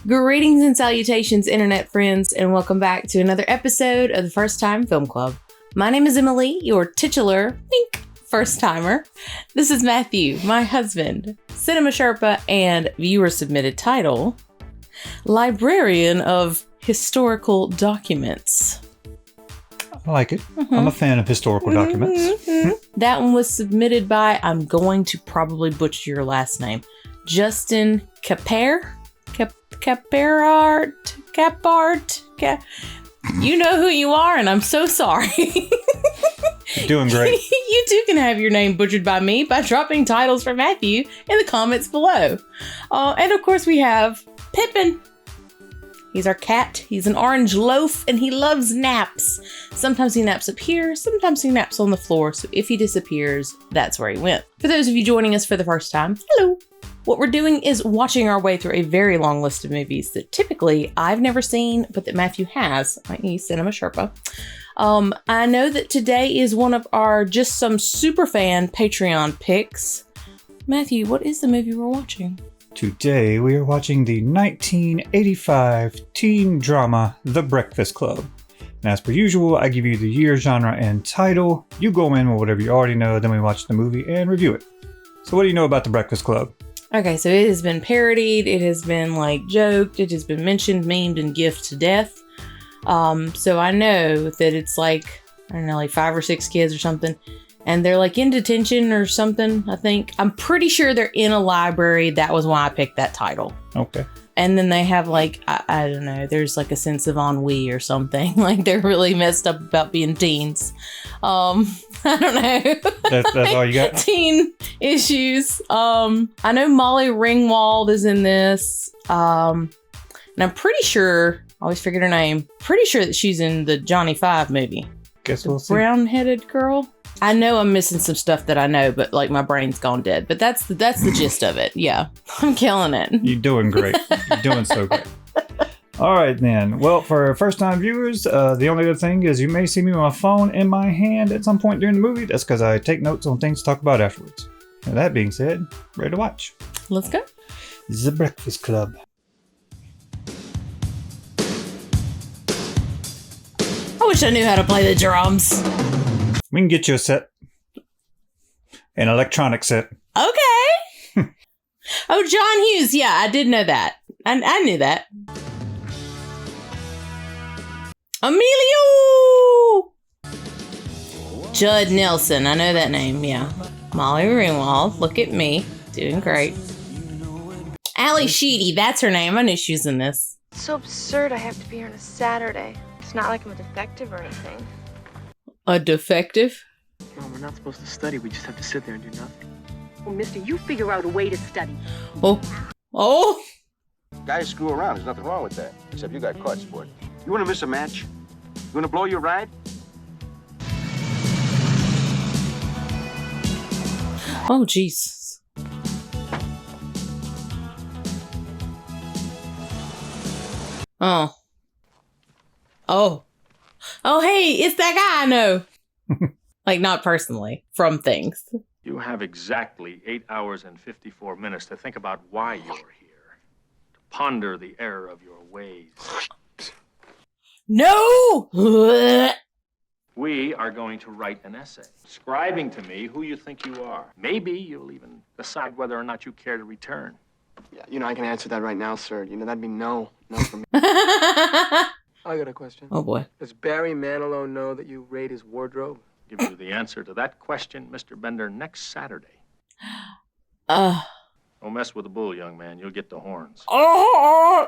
Greetings and salutations, internet friends, and welcome back to another episode of the First Time Film Club. My name is Emily, your titular first-timer. This is Matthew, my husband, Cinema Sherpa, and viewer-submitted title, Librarian of Historical Documents. I like it. I'm a fan of historical documents. That one was submitted by, I'm going to probably butcher your last name, Justin Capart. You know who you are, and I'm so sorry. You're doing great. You too can have your name butchered by me by dropping titles for Matthew in the comments below. And of course we have Pippin. He's our cat. He's an orange loaf, and he loves naps. Sometimes he naps up here, sometimes he naps on the floor, so if he disappears, that's where he went. For those of you joining us for the first time, hello. What we're doing is watching our way through a very long list of movies that typically I've never seen, but that Matthew has, i.e. Cinema Sherpa. I know that today is one of our just some super fan Patreon picks. Matthew, what is the movie we're watching? Today we are watching the 1985 teen drama, The Breakfast Club. And as per usual, I give you the year, genre, and title. You go in with whatever you already know, then we watch the movie and review it. So what do you know about The Breakfast Club? Okay, so it has been parodied, it has been joked, it has been mentioned, memed, and gifted to death. So I know that it's I don't know, 5 or 6 kids or something. And they're in detention or something, I think. I'm pretty sure they're in a library. That was why I picked that title. Okay. And then they have I don't know, there's a sense of ennui or something. They're really messed up about being teens. I don't know. That's all you got? Teen issues. I know Molly Ringwald is in this. And I'm pretty sure, I always forget her name, pretty sure that she's in the Johnny Five movie. Guess we'll see. Brown-headed girl. I know I'm missing some stuff that I know, but my brain's gone dead. But that's the gist of it. Yeah, I'm killing it. You're doing great. You're doing so great. All right, then. Well, for first-time viewers, the only other thing is you may see me with my phone in my hand at some point during the movie. That's because I take notes on things to talk about afterwards. And that being said, ready to watch. Let's go. The Breakfast Club. I wish I knew how to play the drums. We can get you a set. An electronic set. Okay. Oh, John Hughes. Yeah, I did know that. I knew that. Emilio! Judd Nelson. I know that name, yeah. Molly Ringwald. Look at me. Doing great. Ally Sheedy. That's her name. I knew she was in this. It's so absurd I have to be here on a Saturday. It's not like I'm a defective or anything. A defective? Mom, we're not supposed to study. We just have to sit there and do nothing. Well, mister, you figure out a way to study. Oh! Guys screw around. There's nothing wrong with that. Except you got caught, sport. You want to miss a match? You want to blow your ride? Oh, Jesus. Oh. Oh. Oh, hey, it's that guy I know. Not personally, from things. You have exactly 8 hours and 54 minutes to think about why you're here. To ponder the error of your ways. No! We are going to write an essay, describing to me who you think you are. Maybe you'll even decide whether or not you care to return. Yeah, I can answer that right now, sir. That'd be no for me. I got a question. Oh, boy. Does Barry Manilow know that you raid his wardrobe? Give you the answer to that question, Mr. Bender, next Saturday. Don't mess with the bull, young man. You'll get the horns. Oh!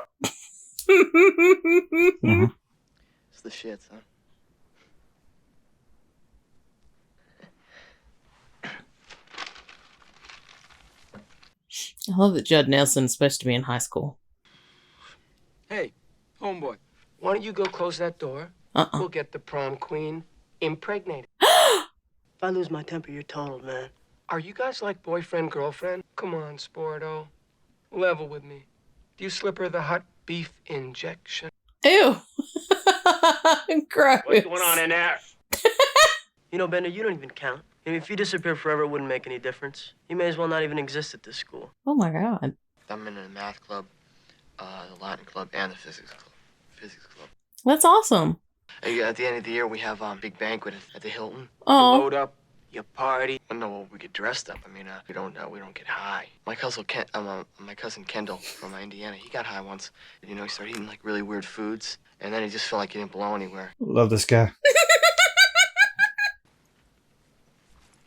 It's the shit, son. I love that Judd Nelson is supposed to be in high school. Hey, homeboy, why don't you go close that door? We'll get the prom queen impregnated. If I lose my temper, you're totaled, man. Are you guys like boyfriend, girlfriend? Come on, Sporto. Level with me. Do you slip her the hot beef injection? Ew. Gross. What's going on in there? Bender, you don't even count. If you disappear forever, it wouldn't make any difference. You may as well not even exist at this school. Oh, my God. I'm in a math club. the Latin club, and the physics club. That's awesome. At the end of the year, we have a big banquet at the Hilton. Oh. You load up, you party. No, we get dressed up. I mean, we don't get high. My cousin Kendall from Indiana, he got high once. You know, he started eating like really weird foods, and then he just felt like he didn't belong anywhere. Love this guy.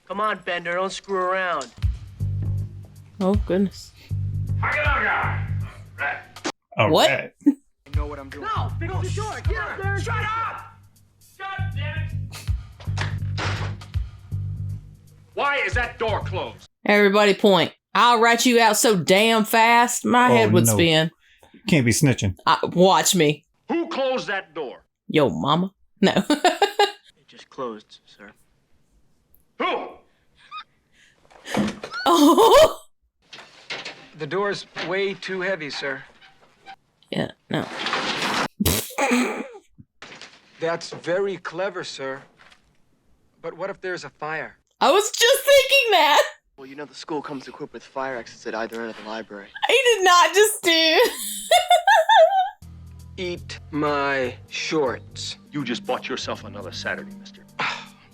Come on, Bender, don't screw around. Oh, goodness. All What? right. I know what I'm doing. No, fix the door. Get up there. Shut up! God damn it! Why is that door closed? Everybody point. I'll write you out so damn fast, my head would spin. Can't be snitching. Watch me. Who closed that door? Yo, mama. No. It just closed, sir. Who? Oh. The door's way too heavy, sir. Yeah, no. That's very clever, sir. But what if there's a fire? I was just thinking that. Well, you know the school comes equipped with fire exits at either end of the library. I did not just do. Eat my shorts. You just bought yourself another Saturday, mister.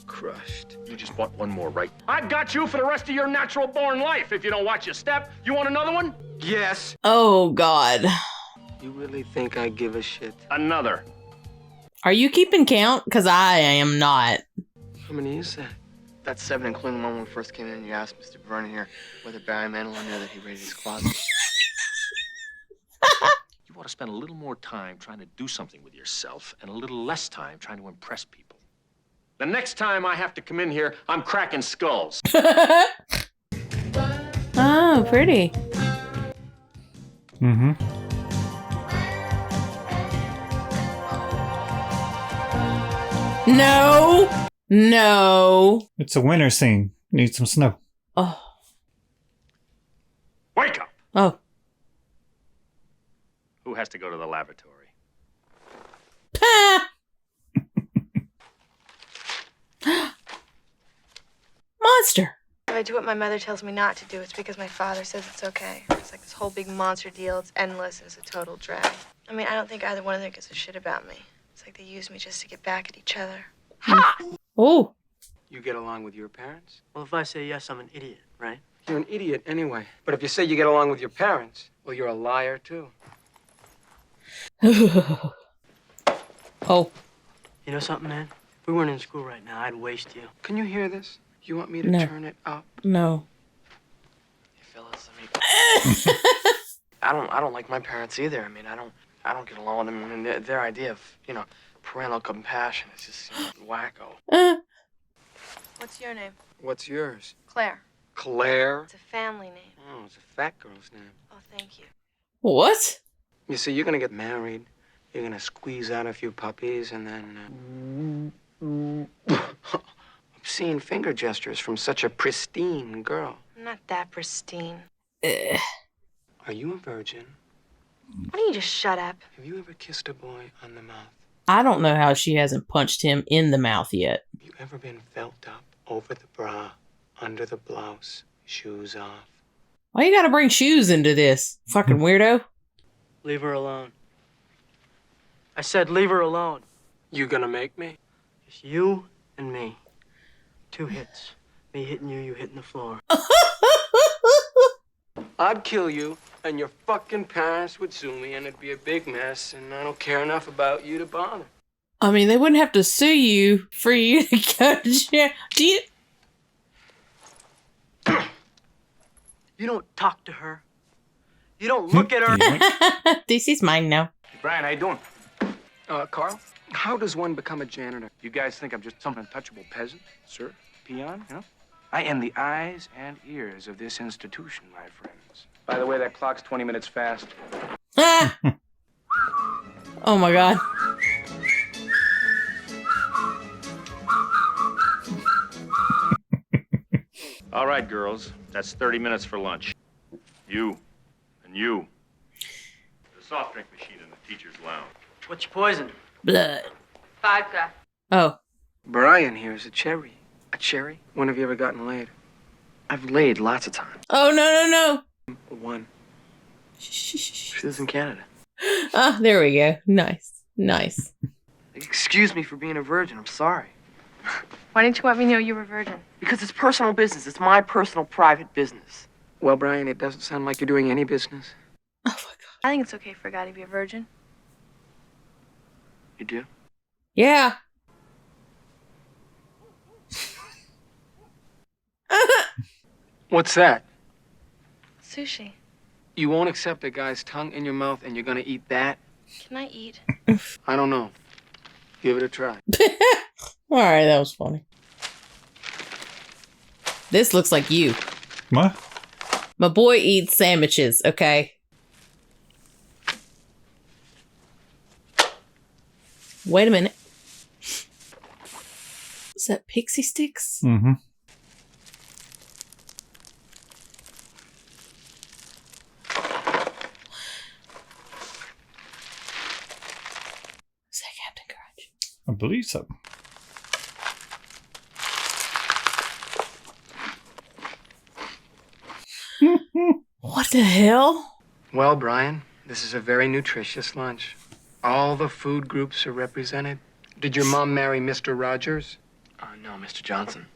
Crushed. You just bought one more, right? I've got you for the rest of your natural-born life if you don't watch your step. You want another one? Yes. Oh, God. You really think I give a shit? Another. Are you keeping count? Because I am not. How many is that? That's 7, including the one when we first came in and you asked Mr. Vernon here whether Barry Manilow knew that he raided his closet. You ought to spend a little more time trying to do something with yourself and a little less time trying to impress people. The next time I have to come in here, I'm cracking skulls. Oh, pretty. Mm-hmm. No. No. It's a winter scene. Need some snow. Oh. Wake up! Oh. Who has to go to the lavatory? Ah. Monster. If I do what my mother tells me not to do, it's because my father says it's okay. It's like this whole big monster deal. It's endless. It's a total drag. I mean, I don't think either one of them gives a shit about me. It's like they use me just to get back at each other. Oh. You get along with your parents? Well, if I say yes, I'm an idiot, right? You're an idiot anyway. But if you say you get along with your parents, well, you're a liar, too. Oh. You know something, man? If we weren't in school right now, I'd waste you. Can you hear this? You want me to No. turn it up? No. Hey, fellas, I don't like my parents either. I mean, I don't get along with them. I mean, their idea of, parental compassion is just wacko. What's your name? What's yours? Claire. Claire? It's a family name. Oh, it's a fat girl's name. Oh, thank you. What? You see, you're gonna get married. You're gonna squeeze out a few puppies, and then, obscene finger gestures from such a pristine girl. I'm not that pristine. Are you a virgin? Why don't you just shut up? Have you ever kissed a boy on the mouth? I don't know how she hasn't punched him in the mouth yet. Have you ever been felt up over the bra, under the blouse, shoes off? Why you gotta bring shoes into this? Fucking weirdo. Leave her alone. I said leave her alone. You gonna make me? It's you and me. 2 hits. Me hitting you, you hitting the floor. I'd kill you, and your fucking parents would sue me, and it'd be a big mess, and I don't care enough about you to bother. I mean, they wouldn't have to sue you for you to go to jail. Do you? You don't talk to her. You don't look at her. This is mine now. Hey, Brian, how you doing? Carl, how does one become a janitor? You guys think I'm just some untouchable peasant, sir? Peon, I am the eyes and ears of this institution, my friends. By the way, that clock's 20 minutes fast. Ah! Oh my god. All right, girls. That's 30 minutes for lunch. You. And you. The soft drink machine in the teacher's lounge. What's your poison? Blood. Vodka. Oh. Brian here is a cherry. A cherry? When have you ever gotten laid? I've laid lots of times. Oh, no, no, no. One. She lives in Canada. Ah, there we go. Nice. Nice. Excuse me for being a virgin. I'm sorry. Why didn't you let me know you were a virgin? Because it's personal business. It's my personal, private business. Well, Brian, it doesn't sound like you're doing any business. Oh, my God. I think it's okay for a guy to be a virgin. You do? Yeah. What's that? Sushi. You won't accept a guy's tongue in your mouth and you're gonna eat that? Can I eat? I don't know. Give it a try. All right, that was funny. This looks like you. What? My boy eats sandwiches, okay? Wait a minute. Is that pixie sticks? Mm-hmm. Is that Captain Crunch? I believe so. What the hell? Well, Brian, this is a very nutritious lunch. All the food groups are represented. Did your mom marry Mr. Rogers? No, Mr. Johnson.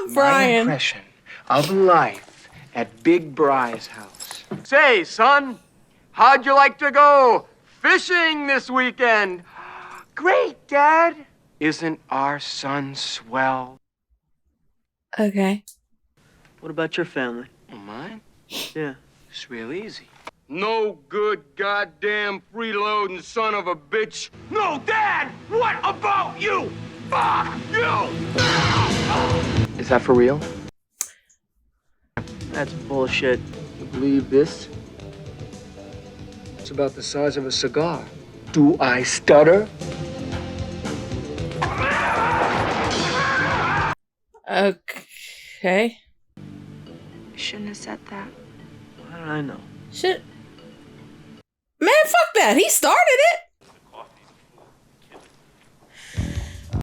My Brian. impression of life at Big Bry's house. Say, son, how'd you like to go fishing this weekend? Great, Dad. Isn't our son swell? Okay. What about your family? Oh, mine? Yeah. It's real easy. No good goddamn freeloading son of a bitch. No, Dad! What about you? Fuck you! Is that for real? That's bullshit. You believe this? It's about the size of a cigar. Do I stutter? Okay. You shouldn't have said that. How did I know? Shit. Man, fuck that. He started it.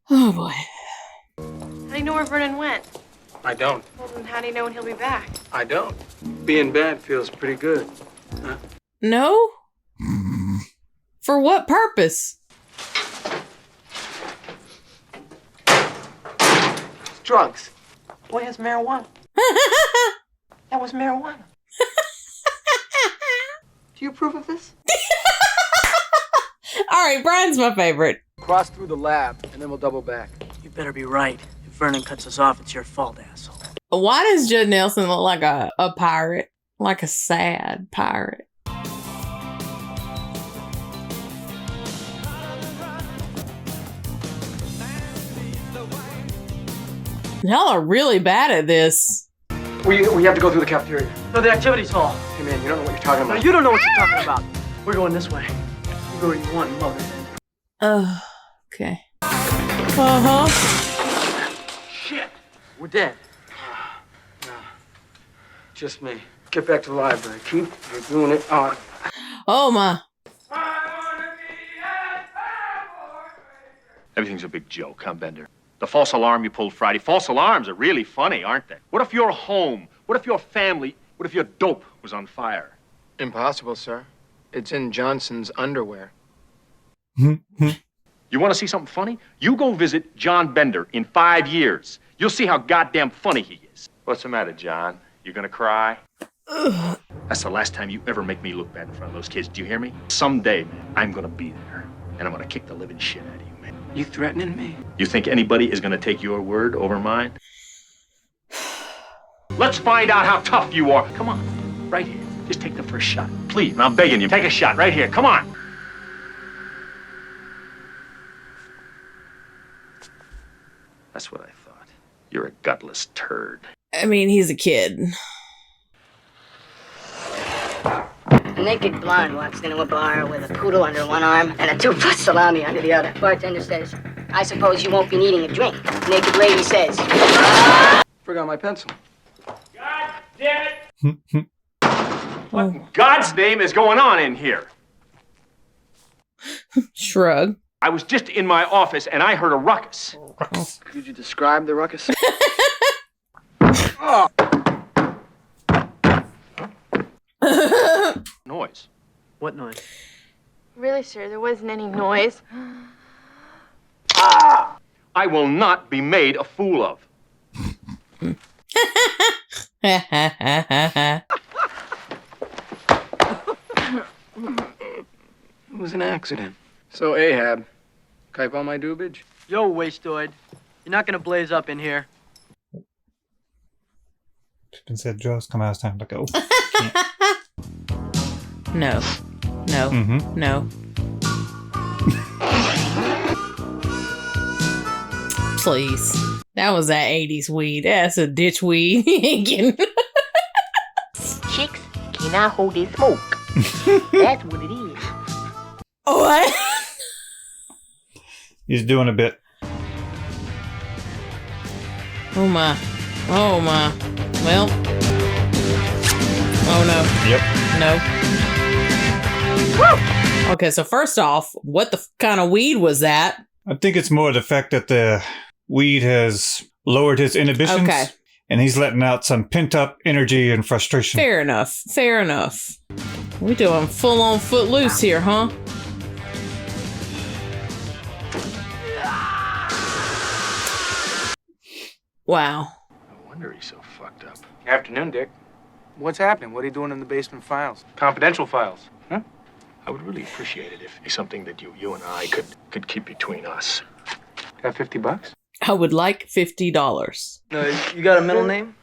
Oh, boy. How do you know where Vernon went? I don't. Well, then how do you know when he'll be back? I don't. Being bad feels pretty good. Huh? No? For what purpose? It's drugs. Boy has marijuana. That was marijuana. Do you approve of this? All right, Brian's my favorite. Cross through the lab, and then we'll double back. You better be right. If Vernon cuts us off, it's your fault, asshole. Why does Judd Nelson look like a pirate? Like a sad pirate? Y'all are really bad at this. We have to go through the cafeteria. No, the activities hall. Hey, man, you don't know what you're talking No, about. you don't know what you're talking about. We're going this way. You go where you want, mother. Okay. Uh-huh. Shit. We're dead. No. Just me. Get back to the library. Keep doing it on. Oh, my. Everything's a big joke, huh, Bender? The false alarm you pulled Friday. False alarms are really funny, aren't they? What if your home, what if your family, what if your dope was on fire? Impossible, sir. It's in Johnson's underwear. You want to see something funny? You go visit John Bender in 5 years. You'll see how goddamn funny he is. What's the matter, John? You gonna cry? Ugh. That's the last time you ever make me look bad in front of those kids. Do you hear me? Someday, man, I'm gonna be there. And I'm gonna kick the living shit out of you, man. You threatening me? You think anybody is gonna take your word over mine? Let's find out how tough you are. Come on, right here. Just take the first shot. Please, I'm begging you. Take a shot right here. Come on. That's what I thought. You're a gutless turd. I mean, he's a kid. A naked blonde walks into a bar with a poodle under one arm and a two-foot salami under the other. Bartender says, I suppose you won't be needing a drink. Naked lady says, Forgot my pencil. God damn it! What in God's name is going on in here? Shrug. I was just in my office and I heard a ruckus. Could you describe the ruckus? noise. What noise? Really, sir, there wasn't any noise. I will not be made a fool of. It was an accident. So, Ahab, kipe on my doobage? Yo, wastoid. You're not gonna blaze up in here. Pippin said, Joe's come out, it's time to go. No. No. Mm-hmm. No. Please. That was that 80s weed. That's a ditch weed. He ain't getting... Chicks cannot hold their smoke. That's what it is. What? He's doing a bit. Oh my. Oh my. Well. Oh no. Yep. No. Okay, so first off, what the kind of weed was that? I think it's more the fact that the weed has lowered his inhibitions. Okay. And he's letting out some pent-up energy and frustration. Fair enough. Fair enough. We doing full-on footloose here, huh? Wow. No wonder he's so fucked up. Afternoon, Dick. What's happening? What are you doing in the basement files? Confidential files. Huh? I would really appreciate it if it's something that you and I could keep between us. Got $50? I would like $50. You got a middle name?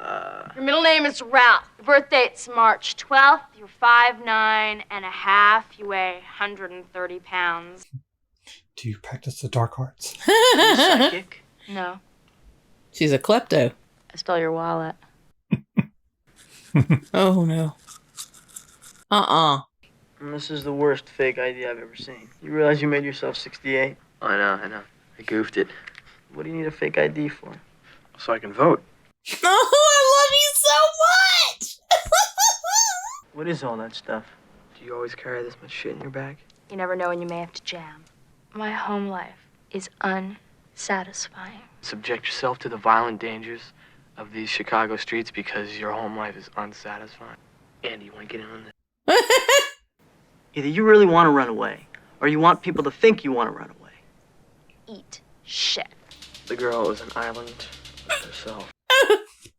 Your middle name is Ralph. Your birth date's March 12th. You're 5'9" and a half. You weigh 130 pounds. Do you practice the dark arts? Psychic? No. She's a klepto. I stole your wallet. Oh no. This is the worst fake ID I've ever seen. You realize you made yourself 68? I know. I goofed it. What do you need a fake ID for? So I can vote. Oh, I love you so much! What is all that stuff? Do you always carry this much shit in your bag? You never know when you may have to jam. My home life is unsatisfying. Subject yourself to the violent dangers of these Chicago streets because your home life is unsatisfying. Andy, you want to get in on this? Either you really want to run away, or you want people to think you want to run away. Eat shit. The girl is an island of herself.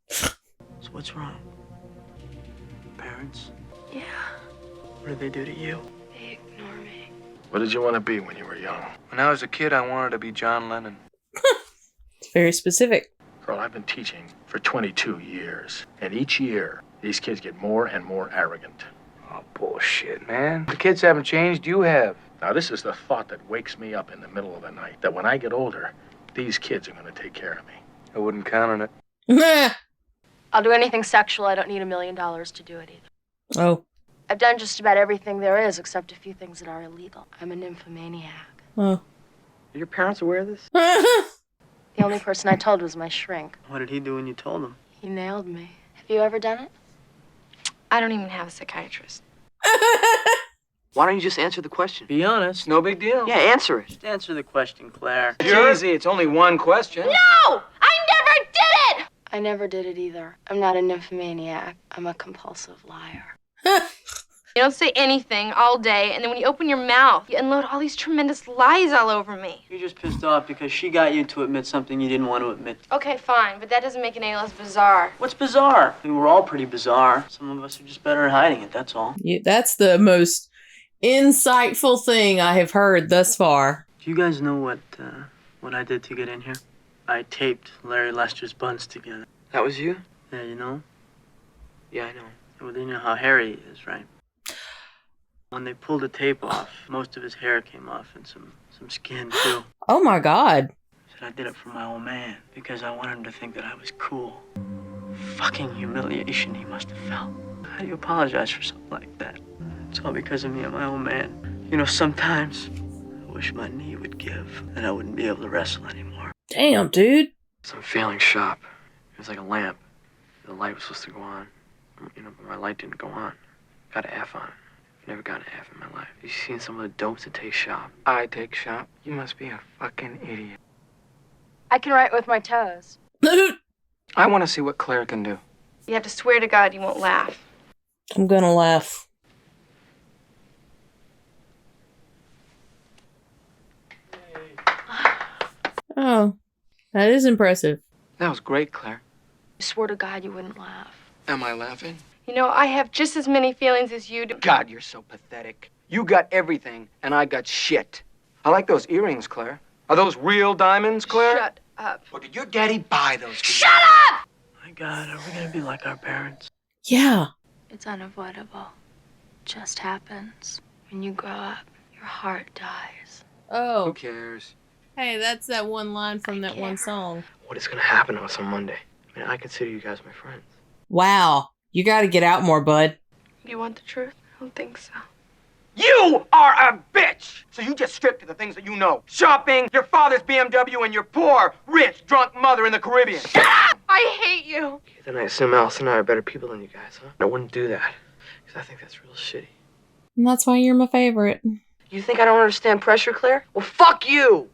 So what's wrong? Parents? Yeah, What did they do to you? they ignore me. What did you want to be when you were young? When I was a kid, I wanted to be John Lennon. It's very specific. Girl, I've been teaching for 22 years. And each year, these kids get more and more arrogant. Oh, bullshit, man. The kids haven't changed, you have. Now, this is the thought that wakes me up in the middle of the night. That when I get older, these kids are going to take care of me. I wouldn't count on it. I'll do anything sexual. I don't need $1 million to do it either. Oh. I've done just about everything there is, except a few things that are illegal. I'm a nymphomaniac. Oh. Are your parents aware of this? The only person I told was my shrink. What did he do when you told him? He nailed me. Have you ever done it? I don't even have a psychiatrist. Why don't you just answer the question? Be honest. No big deal. Yeah, answer it. Just answer the question, Claire. It's easy. It's only one question. No! I never did it! I never did it either. I'm not a nymphomaniac. I'm a compulsive liar. You don't say anything all day, and then when you open your mouth, you unload all these tremendous lies all over me. You're just pissed off because she got you to admit something you didn't want to admit. Okay, fine, but that doesn't make it any less bizarre. What's bizarre? I mean, we're all pretty bizarre. Some of us are just better at hiding it, that's all. Yeah, that's the most insightful thing I have heard thus far. Do you guys know what I did to get in here? I taped Larry Lester's buns together. That was you? Yeah, you know? Yeah, I know. Well, you know how hairy he is, right? When they pulled the tape off, most of his hair came off and some skin, too. Oh my god. I said I did it for my old man because I wanted him to think that I was cool. Fucking humiliation he must have felt. How do you apologize for something like that? It's all because of me and my old man. You know, sometimes I wish my knee would give and I wouldn't be able to wrestle anymore. Damn, dude. Some failing shop. It was like a lamp. The light was supposed to go on. You know, but my light didn't go on. Got an F on it. Never got an F in my life. You seen some of the dopes that take shop? I take shop? You must be a fucking idiot. I can write with my toes. I want to see what Claire can do. You have to swear to God you won't laugh. I'm gonna laugh. Oh, that is impressive. That was great, Claire. I swear to God you wouldn't laugh. Am I laughing? You know, I have just as many feelings as you do. God, you're so pathetic. You got everything, and I got shit. I like those earrings, Claire. Are those real diamonds, Claire? Shut up. Or did your daddy buy those? Shut up! My God, are we gonna be like our parents? Yeah. It's unavoidable. Just happens. When you grow up, your heart dies. Who Oh, cares? hey, that's that one line from that one song. What is gonna happen to us on Monday? I mean, I consider you guys my friends. Wow. You got to get out more, bud. You want the truth? I don't think so. You are a bitch! So you just stripped to the things that you know. Shopping, your father's BMW, and your poor, rich, drunk mother in the Caribbean. Shut up! I hate you! Then I assume Alice and I are better people than you guys, huh? I wouldn't do that. Because I think that's real shitty. And that's why you're my favorite. You think I don't understand pressure, Claire? Well, fuck you!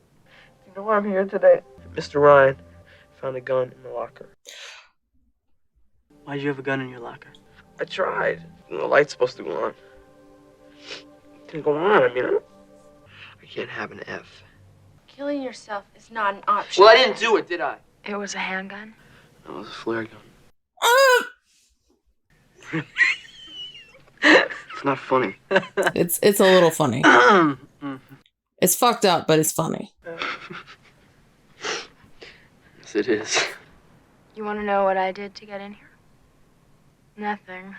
You know why I'm here today? Mr. Ryan found a gun in the locker. Why'd you have a gun in your locker? I tried. The light's supposed to go on. It didn't go on. I mean, I can't have an F. Killing yourself is not an option. Well, I didn't do it, did I? It was a handgun. No, it was a flare gun. It's not funny. It's a little funny. It's fucked up, but it's funny. Yes, it is. You want to know what I did to get in here? Nothing.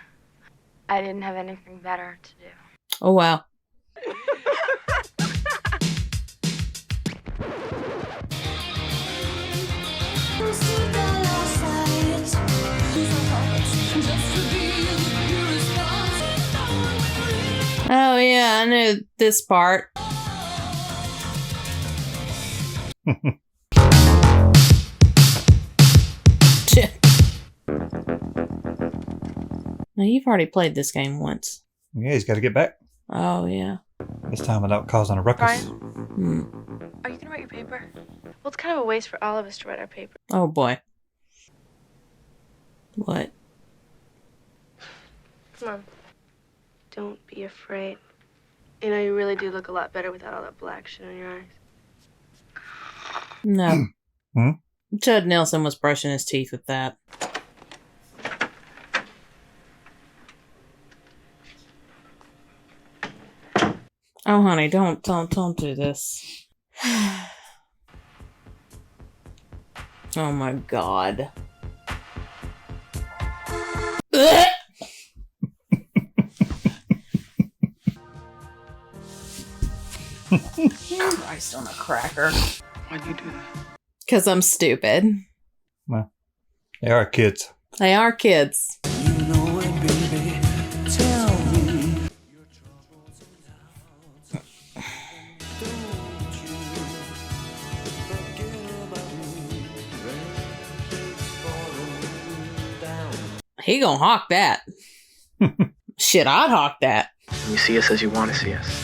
I didn't have anything better to do. Oh, wow. Oh, yeah, I know this part. Now, you've already played this game once. Yeah, he's got to get back. Oh, yeah. This time without causing a ruckus. Ryan? Are you gonna write your paper? Well, it's kind of a waste for all of us to write our paper. Oh, boy. What? Come on. Don't be afraid. You know, you really do look a lot better without all that black shit on your eyes. No. Judd Nelson was brushing his teeth with that. Oh, honey, don't do this. Oh my God. Christ on a cracker. Why'd you do that? Because I'm stupid. Well, they are kids. They are kids. You know it, baby. Tell me. He gonna hawk that. Shit, I'd hawk that. You see us as you want to see us.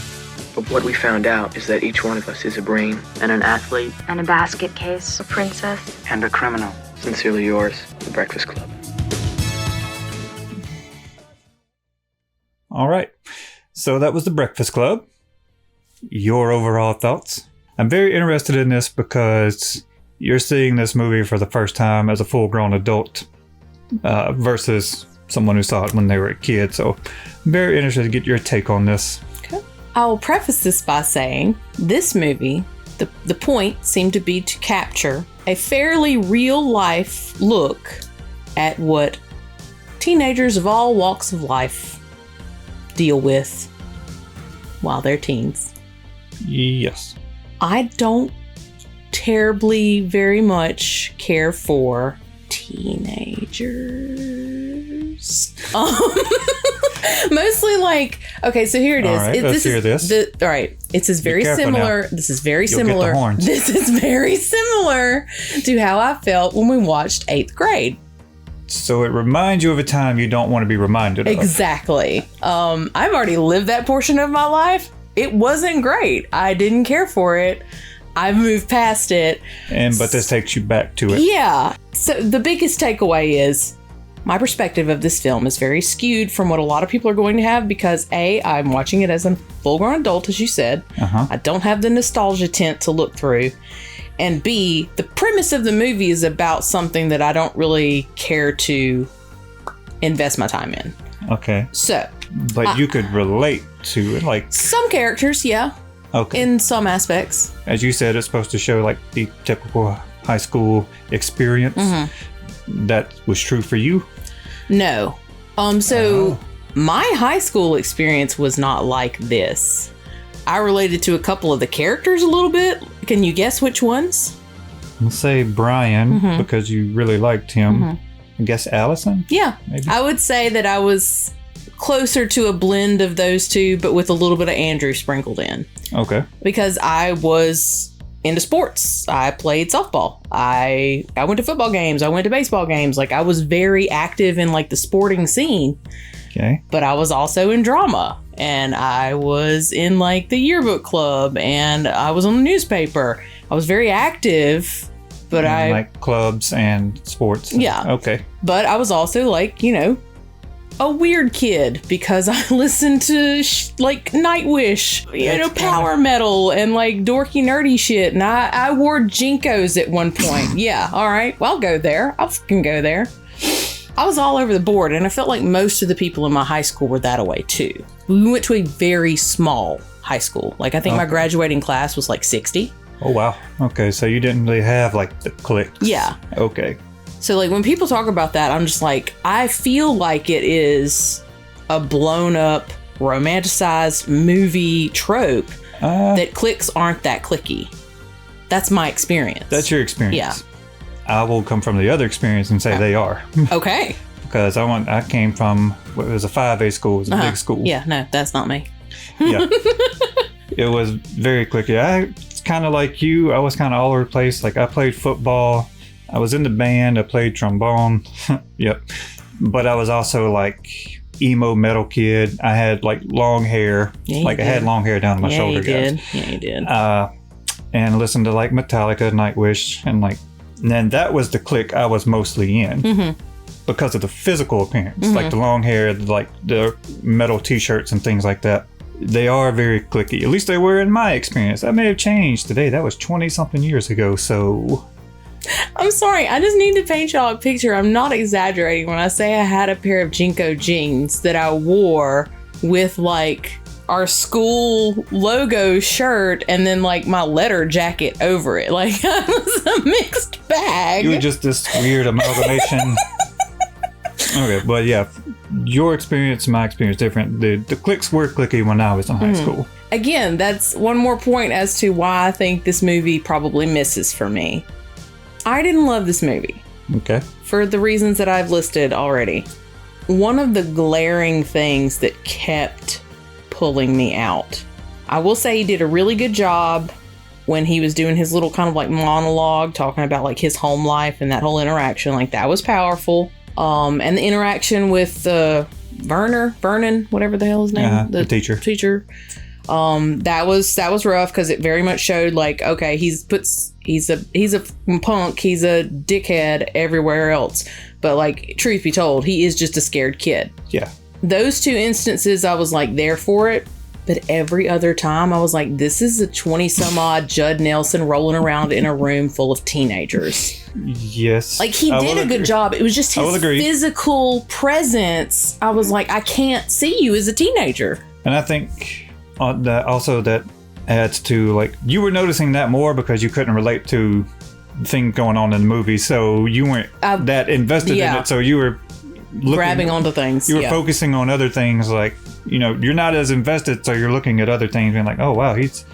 But what we found out is that each one of us is a brain And an athlete? And a basket case, a princess. and a criminal. Sincerely yours, The Breakfast Club. All right. So that was The Breakfast Club. Your overall thoughts? I'm very interested in this because you're seeing this movie for the first time as a full-grown adult versus someone who saw it when they were a kid. So I'm very interested to get your take on this. Okay. I'll preface this by saying this movie, the point seemed to be to capture a fairly real-life look at what teenagers of all walks of life deal with while they're teens. Yes. I don't terribly very much care for teenagers. Mostly like, okay, so here it is. All right, let's hear this. All right, it's very careful similar. now. This is very You'll get the similar. horns. This is very similar to how I felt when we watched 8th grade. So it reminds you of a time you don't want to be reminded of. Exactly. I've already lived that portion of my life. It wasn't great. I didn't care for it. I've moved past it. But this takes you back to it. Yeah. So the biggest takeaway is my perspective of this film is very skewed from what a lot of people are going to have because A, I'm watching it as a full-grown adult, as you said. Uh-huh. I don't have the nostalgia tint to look through. And B, the premise of the movie is about something that I don't really care to invest my time in. Okay. So. But you could relate to it, like... Some characters, yeah. Okay. In some aspects. As you said, it's supposed to show like the typical high school experience. That was true for you? No. My high school experience was not like this. I related to a couple of the characters a little bit. Can you guess which ones? Let's say Brian, because you really liked him. I guess Allison? Yeah. Maybe? I would say that I was closer to a blend of those two, but with a little bit of Andrew sprinkled in. Okay. Because I was into sports. I played softball. I went to football games. I went to baseball games. Like, I was very active in like the sporting scene. Okay. But I was also in drama, and I was in like the yearbook club, and I was on the newspaper. I was very active, but I like clubs and sports. Yeah. Okay. But I was also like, you know, a weird kid because I listened to like Nightwish, you know, power metal and like dorky nerdy shit. And I wore Jinkos at one point. Yeah. All right. Well, I'll go there. I can go there. I was all over the board, and I felt like most of the people in my high school were that way too. We went to a very small high school. Like, I think my graduating class was like 60. Oh, wow. Okay. So you didn't really have like the cliques. Yeah. Okay. So, like, when people talk about that, I'm just like, I feel like it is a blown up, romanticized movie trope that cliques aren't that clicky. That's my experience. That's your experience. Yeah. I will come from the other experience and say they are. Okay. Because I came from, it was a 5A school. It was a big school. Yeah, no, that's not me. Yeah. It was very clicky. It's kind of like you. I was kind of all over the place. Like, I played football. I was in the band. I played trombone. Yep. But I was also like emo metal kid. I had like long hair. Yeah, I had long hair down to my shoulder. Yeah, you did. And listened to like Metallica, Nightwish, and then that was the clique I was mostly in because of the physical appearance, like the long hair, like the metal t-shirts and things like that. They are very clicky. At least they were in my experience. That may have changed today. That was 20 something years ago. So I'm sorry. I just need to paint y'all a picture. I'm not exaggerating when I say I had a pair of Jinko jeans that I wore with like our school logo shirt and then like my letter jacket over it. Like, I was a mixed bag. You were just this weird amalgamation. Okay, but yeah, your experience and my experience different. The cliques were clicky when I was in high school. Again, that's one more point as to why I think this movie probably misses for me. I didn't love this movie. Okay. For the reasons that I've listed already. One of the glaring things that kept pulling me out. I will say he did a really good job when he was doing his little kind of like monologue talking about like his home life and that whole interaction. Like, that was powerful. And the interaction with Vernon, whatever the hell his name, the teacher. That was rough because it very much showed like, okay, he's a punk, he's a dickhead everywhere else, but like, truth be told, he is just a scared kid. Yeah. Those two instances, I was like there for it, but every other time I was like, this is a 20 some odd Judd Nelson rolling around in a room full of teenagers. Yes. Like, he did a good job. It was just his physical presence. I was like, I can't see you as a teenager. And I think that adds to, like, you were noticing that more because you couldn't relate to the thing going on in the movie, so you weren't that invested in it, so you were grabbing onto things. You were focusing on other things, like, you know, you're not as invested, so you're looking at other things being like, oh wow, he's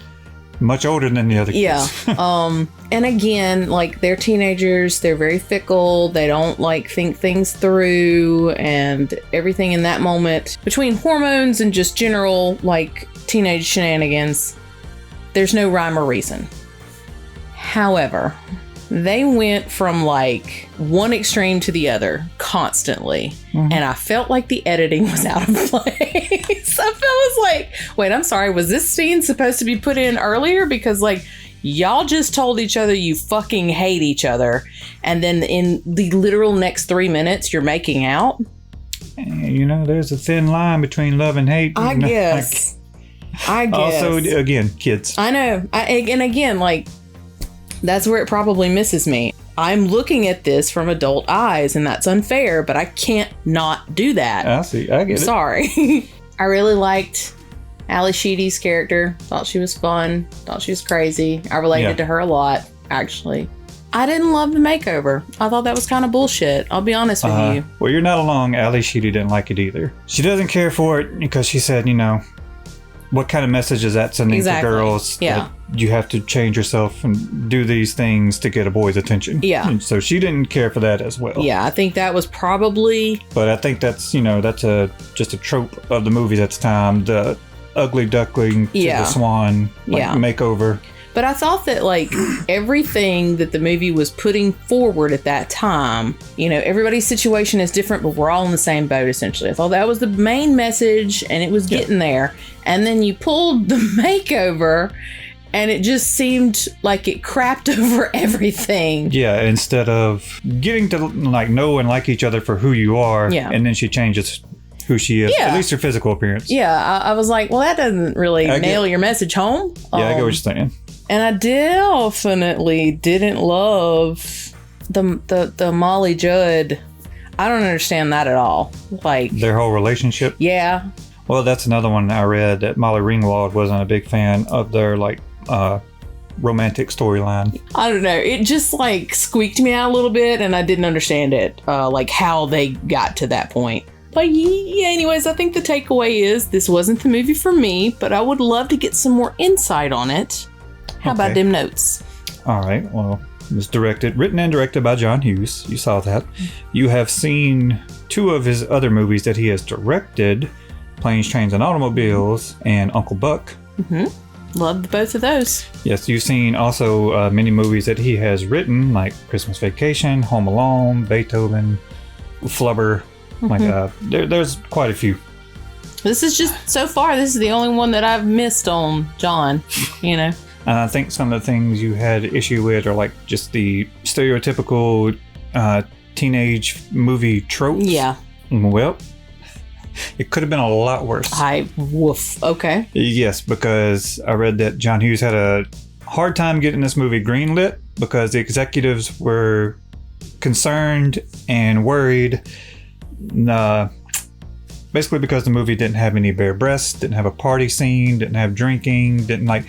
much older than the other kids. Yeah. And again, like, they're teenagers, they're very fickle, they don't like think things through, and everything in that moment between hormones and just general like teenage shenanigans, there's no rhyme or reason. However, they went from like one extreme to the other constantly. And I felt like the editing was out of place. I was like, wait, I'm sorry, was this scene supposed to be put in earlier? Because like, y'all just told each other you fucking hate each other, and then in the literal next 3 minutes you're making out. You know, there's a thin line between love and hate. I guess. Also, again, kids. I know. And again, like, That's where it probably misses me. I'm looking at this from adult eyes, and that's unfair, but I can't not do that. I see. I get it. Sorry. I really liked Ali Sheedy's character. Thought she was fun. Thought she was crazy. I related to her a lot, actually. I didn't love the makeover. I thought that was kind of bullshit. I'll be honest with you. Well, you're not alone. Ali Sheedy didn't like it either. She doesn't care for it because she said, what kind of message is that sending to girls? Yeah. That you have to change yourself and do these things to get a boy's attention. Yeah. And so she didn't care for that as well. Yeah, I think that was probably... But I think that's, that's just a trope of the movies at the time. The ugly duckling to the swan makeover. But I thought that, everything that the movie was putting forward at that time, everybody's situation is different, but we're all in the same boat, essentially. I thought that was the main message, and it was getting there. And then you pulled the makeover, and it just seemed like it crapped over everything. Yeah, instead of getting to, know and like each other for who you are, and then she changes who she is, at least her physical appearance. Yeah, I was like, well, that doesn't really nail your message home. Yeah, I get what you're saying. And I definitely didn't love the Molly Judd. I don't understand that at all. Their whole relationship? Yeah. Well, that's another one I read, that Molly Ringwald wasn't a big fan of their romantic storyline. I don't know. It just squeaked me out a little bit, and I didn't understand it. How they got to that point. But yeah, anyways, I think the takeaway is this wasn't the movie for me, but I would love to get some more insight on it. How about them notes? All right. Well, it was written and directed by John Hughes. You saw that. You have seen 2 of his other movies that he has directed, Planes, Trains, and Automobiles, and Uncle Buck. Mm-hmm. Loved both of those. Yes, you've seen also many movies that he has written, like Christmas Vacation, Home Alone, Beethoven, Flubber. Mm-hmm. There's quite a few. This is just, so far, this is the only one that I've missed on John, And I think some of the things you had issue with are just the stereotypical teenage movie tropes. Yeah. Well, it could have been a lot worse. Okay. Yes, because I read that John Hughes had a hard time getting this movie greenlit because the executives were concerned and worried. Basically because the movie didn't have any bare breasts, didn't have a party scene, didn't have drinking, didn't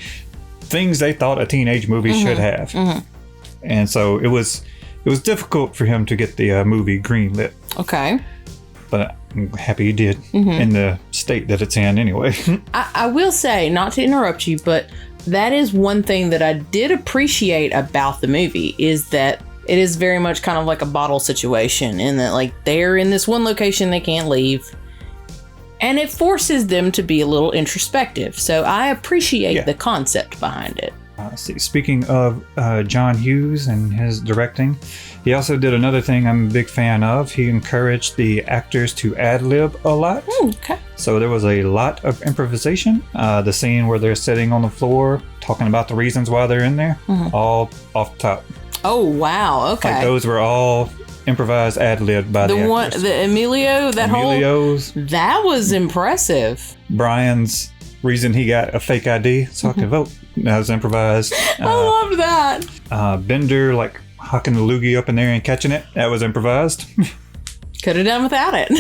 things they thought a teenage movie should have. Mm-hmm. And so it was difficult for him to get the movie greenlit. Okay. But I'm happy he did in the state that it's in anyway. I will say, not to interrupt you, but that is one thing that I did appreciate about the movie is that it is very much kind of like a bottle situation in that they're in this one location they can't leave. And it forces them to be a little introspective. So I appreciate the concept behind it. Speaking of John Hughes and his directing, he also did another thing I'm a big fan of. He encouraged the actors to ad-lib a lot. Okay. So there was a lot of improvisation. The scene where they're sitting on the floor talking about the reasons why they're in there, all off the top. Oh, wow. Okay. Those were all improvised ad-lib by the actors. The Emilio, Emilio's. That was impressive. Brian's reason he got a fake ID so I could vote. That was improvised. I loved that. Bender hucking the loogie up in there and catching it. That was improvised. Could have done without it.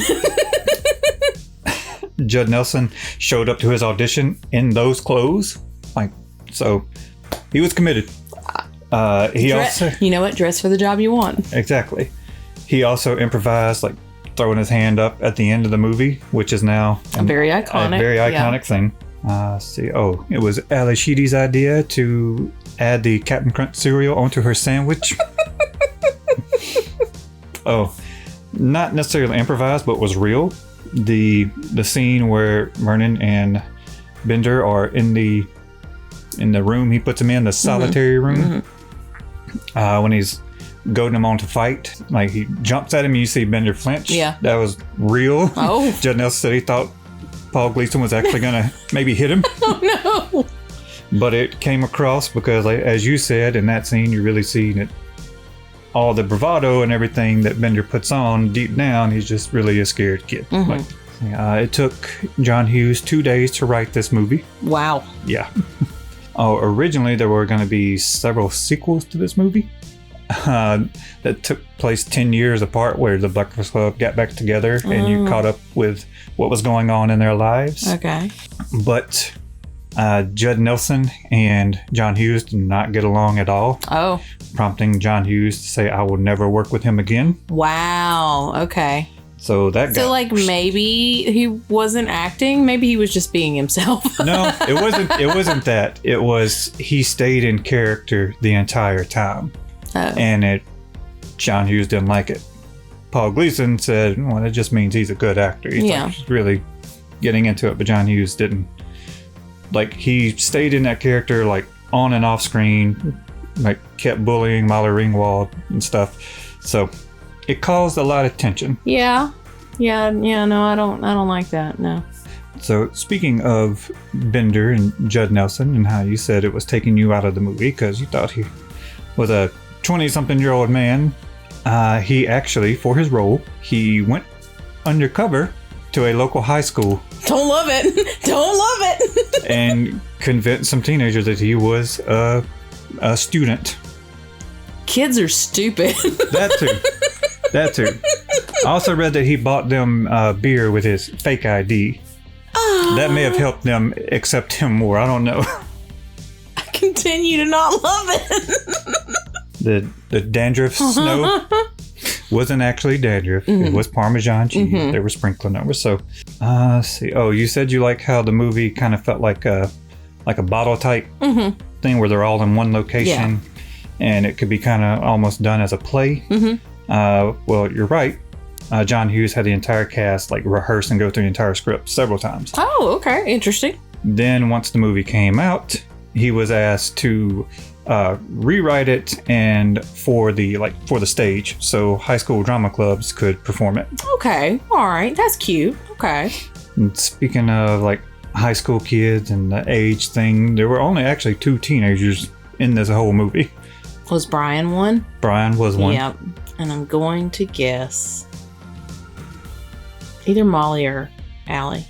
Judd Nelson showed up to his audition in those clothes. So he was committed. You know what? Dress for the job you want. Exactly. He also improvised, throwing his hand up at the end of the movie, which is now a very iconic thing. It was Ali Sheedy's idea to add the Captain Crunch cereal onto her sandwich. Not necessarily improvised, but was real. The scene where Vernon and Bender are in the room he puts him in, the solitary room, when he's goading him on to fight, he jumps at him and you see Bender flinch. Yeah, that was real. Judd Nelson said he thought Paul Gleason was actually gonna maybe hit him. Oh no! But it came across because, as you said, in that scene, you really see that all the bravado and everything that Bender puts on deep down, he's just really a scared kid. It took John Hughes 2 days to write this movie. Wow. Yeah. Originally, there were going to be several sequels to this movie that took place 10 years apart, where the Breakfast Club got back together and you caught up with what was going on in their lives. Okay. But Judd Nelson and John Hughes did not get along at all. Oh. Prompting John Hughes to say, I will never work with him again. Wow. Okay. So that So, like, maybe he wasn't acting. Maybe he was just being himself. No, it wasn't that. It was he stayed in character the entire time. Oh. And John Hughes didn't like it. Paul Gleason said, well, it just means he's a good actor. He's like really getting into it, but John Hughes didn't. Like, he stayed in that character, like, on and off screen, like, kept bullying Molly Ringwald and stuff. So it caused a lot of tension. Yeah. No, I don't like that. No. So speaking of Bender and Judd Nelson and how you said it was taking you out of the movie because you thought he was a 20-something-year-old man, he actually, for his role, he went undercover to a local high school. Don't love it. And convinced some teenagers that he was a student. Kids are stupid. That too. I also read that he bought them beer with his fake ID. That may have helped them accept him more. I don't know. I continue to not love it. The dandruff snow wasn't actually dandruff. It was Parmesan cheese they were sprinkling over. So, let's see. Oh, you said you like how the movie kind of felt like a bottle type thing where they're all in one location, and it could be kind of almost done as a play. Well, you're right. John Hughes had the entire cast like rehearse and go through the entire script several times. Oh, okay, interesting. Then once the movie came out, he was asked to rewrite it and for the stage, so high school drama clubs could perform it. Okay, all right, that's cute. Okay. And speaking of like high school kids and the age thing, there were only actually 2 teenagers in this whole movie. Was Brian one? Brian was one. Yep. And I'm going to guess either Molly or Allie.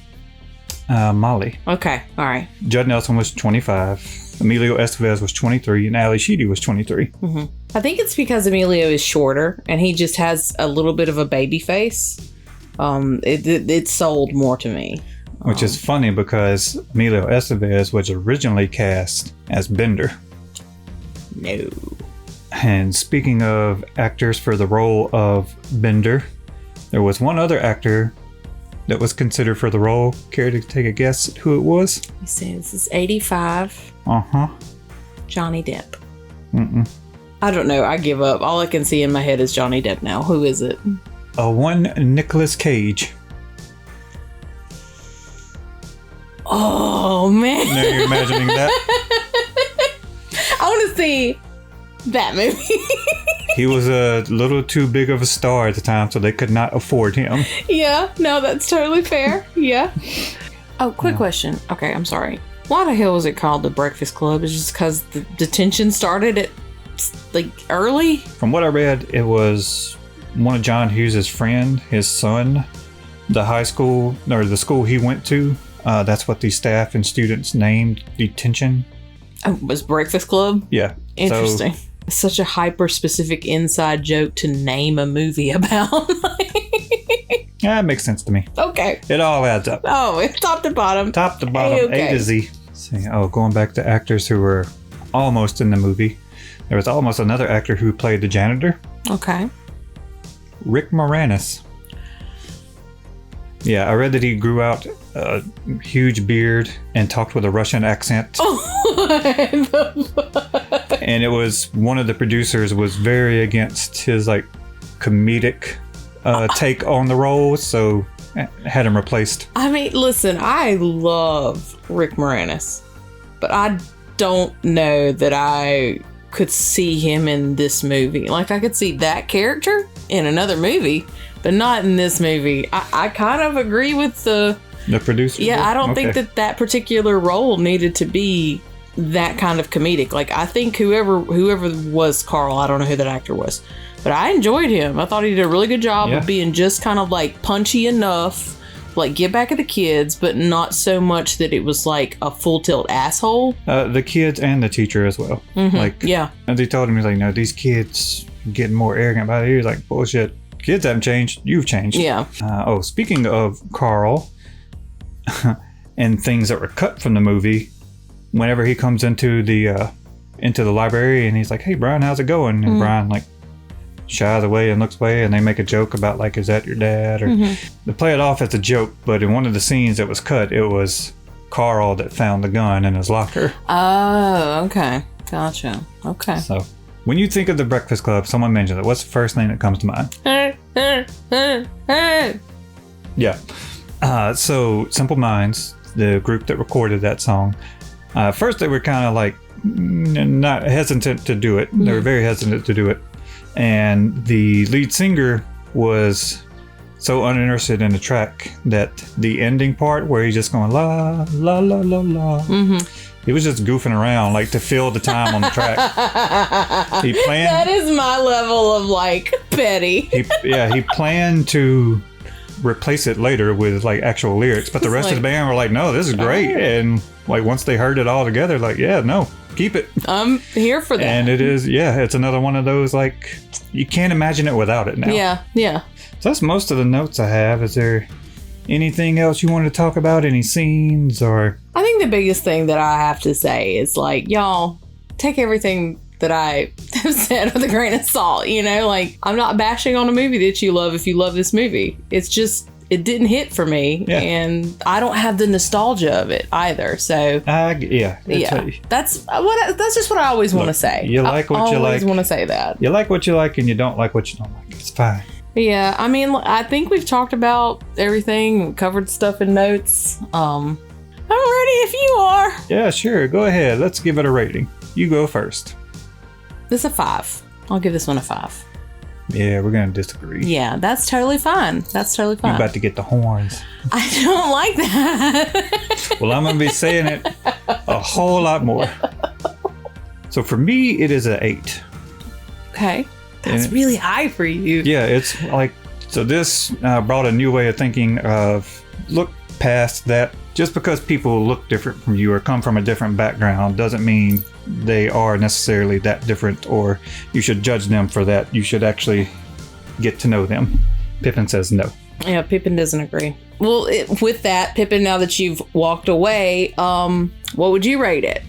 Molly. Okay, all right. Judd Nelson was 25. Emilio Estevez was 23, and Ali Sheedy was 23. I think it's because Emilio is shorter, and he just has a little bit of a baby face. It sold more to me. Which is funny because Emilio Estevez was originally cast as Bender. No. And speaking of actors for the role of Bender, there was one other actor that was considered for the role. Care to take a guess who it was? You see, this is 85. Johnny Depp. I don't know. I give up. All I can see in my head is Johnny Depp now. Who is it? One Nicolas Cage. Oh, man. Now you're imagining that? I want to see that movie. He was a little too big of a star at the time, so they could not afford him. Yeah, no, that's totally fair. Yeah. Oh, quick question. Okay, I'm sorry. Why the hell was it called the Breakfast Club? Is it just because the detention started at like early? From what I read, it was one of John Hughes' friend, his son, the high school or the school he went to. That's what the staff and students named detention. Oh, it was Breakfast Club? Yeah. Interesting. Such a hyper-specific inside joke to name a movie about. Yeah, it makes sense to me. Okay. It all adds up. Oh, it's top to bottom. Top to bottom, okay. A to Z. See, going back to actors who were almost in the movie. There was almost another actor who played the janitor. Okay. Rick Moranis. Yeah, I read that he grew out a huge beard and talked with a Russian accent. And it was one of the producers was very against his like comedic take on the role, so had him replaced. I mean, listen, I love Rick Moranis, but I don't know that I could see him in this movie. Like, I could see that character in another movie, but not in this movie. I kind of agree with the producer. Yeah, I don't think that particular role needed to be that kind of comedic. Like, I think whoever was Carl, I don't know who that actor was, but I enjoyed him. I thought he did a really good job of being just kind of like punchy enough, like get back at the kids, but not so much that it was like a full tilt asshole. The kids and the teacher as well. Like, yeah. And they told him, he's like, no, these kids getting more arrogant by the years. Like, bullshit. Kids haven't changed. You've changed. Yeah. Speaking of Carl and things that were cut from the movie, whenever he comes into the library and he's like, hey, Brian, how's it going? And Brian, like, shies away and looks away, and they make a joke about, like, is that your dad? Or they play it off as a joke, but in one of the scenes that was cut, it was Carl that found the gun in his locker. Oh, okay. Gotcha. Okay. So when you think of the Breakfast Club, someone mentions it. What's the first thing that comes to mind? Yeah. So Simple Minds, the group that recorded that song, first they were kind of like not hesitant to do it. They were very hesitant to do it. And the lead singer was so uninterested in the track that the ending part where he's just going la la la la la, he was just goofing around like to fill the time on the track. He planned. That is my level of like petty. He planned to replace it later with like actual lyrics, but the rest of the band were like, no, this is great. And like once they heard it all together, like, yeah, no, keep it. I'm here for that. And it is, it's another one of those, like, you can't imagine it without it now. Yeah. So that's most of the notes I have. Is there anything else you want to talk about? Any scenes or? I think the biggest thing that I have to say is like, y'all take everything that I have said with a grain of salt, you know, like I'm not bashing on a movie that you love if you love this movie. It's just, it didn't hit for me, and I don't have the nostalgia of it either. So that's just what I always want to say. You like what you like. I always want to say that. You like what you like, and you don't like what you don't like. It's fine. Yeah, I mean, I think we've talked about everything, covered stuff in notes. I'm ready if you are. Yeah, sure. Go ahead. Let's give it a rating. You go first. This is a 5. I'll give this one a 5. Yeah, we're going to disagree. Yeah, that's totally fine. You're about to get the horns. I don't like that. Well, I'm going to be saying it a whole lot more. So for me, it is an 8. Okay. That's really high for you. Yeah, it's like, so this brought a new way of thinking of look past that. Just because people look different from you or come from a different background doesn't mean they are necessarily that different, or you should judge them for that. You should actually get to know them. Pippin says no. Yeah, Pippin doesn't agree. Well, with that, Pippin, now that you've walked away, what would you rate it?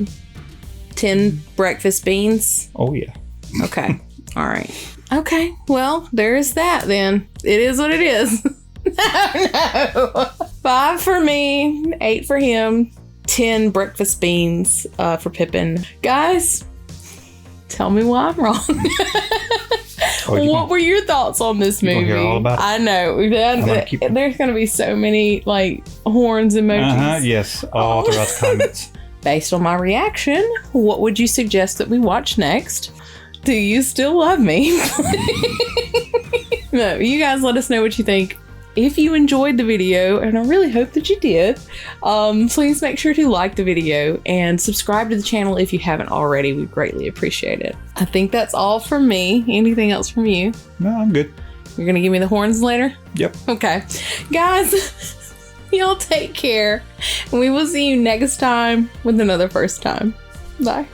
10 breakfast beans? Oh, yeah. Okay. All right. Okay. Well, there's that then. It is what it is. No. 5 for me, 8 for him, 10 breakfast beans for Pippin. Guys, tell me why I'm wrong. What were your thoughts on this movie? Hear all about it? I know. There's going to be so many like horns emojis. Yes, all throughout the comments. Based on my reaction, what would you suggest that we watch next? Do you still love me? No, you guys let us know what you think. If you enjoyed the video, and I really hope that you did, please make sure to like the video and subscribe to the channel if you haven't already. We greatly appreciate it. I think that's all from me. Anything else from you? No, I'm good. You're gonna give me the horns later? Yep. Okay. Guys, y'all take care. We will see you next time with another first time. Bye.